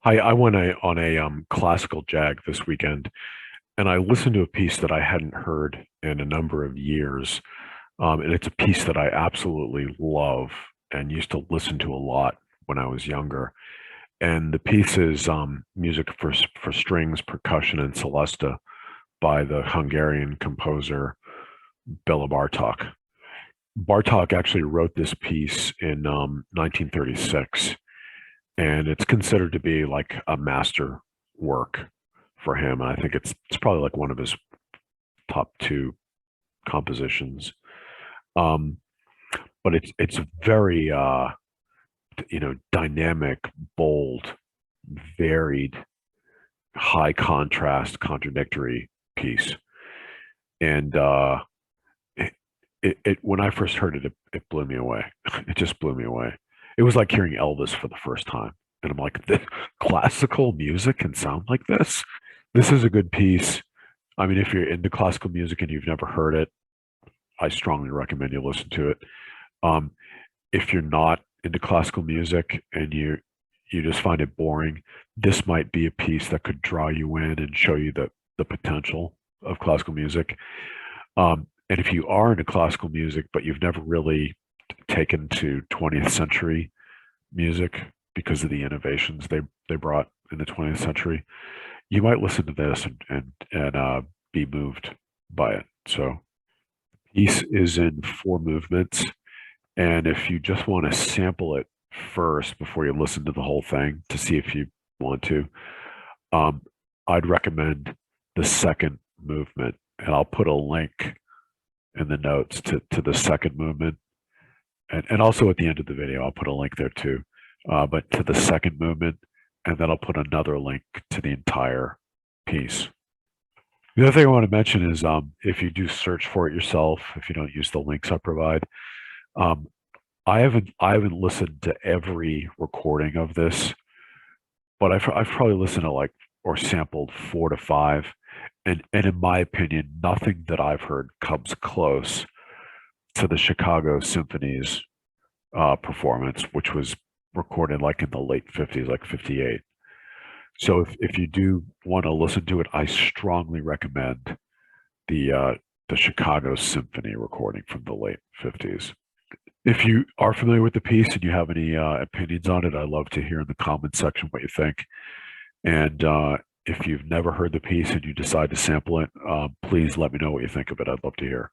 I went on a classical jag this weekend, and I listened to a piece that I hadn't heard in a number of years, and it's a piece that I absolutely love and used to listen to a lot when I was younger. And the piece is music for strings, percussion, and celesta by the Hungarian composer Bela Bartok. Bartok actually wrote this piece in 1936, and it's considered to be like a master work for him. I think it's probably like one of his top two compositions. Um, but it's very dynamic, bold, varied, high contrast, contradictory piece. And it when I first heard it, it blew me away. It just blew me away. It was like hearing Elvis for the first time. And I'm like, this classical music can sound like this. This is a good piece. I mean, if you're into classical music and you've never heard it, I strongly recommend you listen to it. Um, if you're not into classical music and you just find it boring, this might be a piece that could draw you in and show you the potential of classical music. And if you are into classical music, but you've never really taken to 20th century music because of the innovations they brought in the 20th century, you might listen to this and be moved by it. So, piece is in four movements, and if you just want to sample it first before you listen to the whole thing to see if you want to, um, I'd recommend the second movement, and I'll put a link in the notes to the second movement, and also at the end of the video, I'll put a link there too, but to the second movement, and then I'll put another link to the entire piece. The other thing I want to mention is if you do search for it yourself, if you don't use the links I provide, um, I haven't listened to every recording of this, but I've probably listened to like or sampled four to five, and in my opinion, nothing that I've heard comes close to the Chicago Symphony's performance, which was recorded like in the late 50s, like 58. So if you do want to listen to it, I strongly recommend the Chicago Symphony recording from the late 50s. If you are familiar with the piece and you have any opinions on it, I'd love to hear in the comment section what you think. And if you've never heard the piece and you decide to sample it, please let me know what you think of it. I'd love to hear.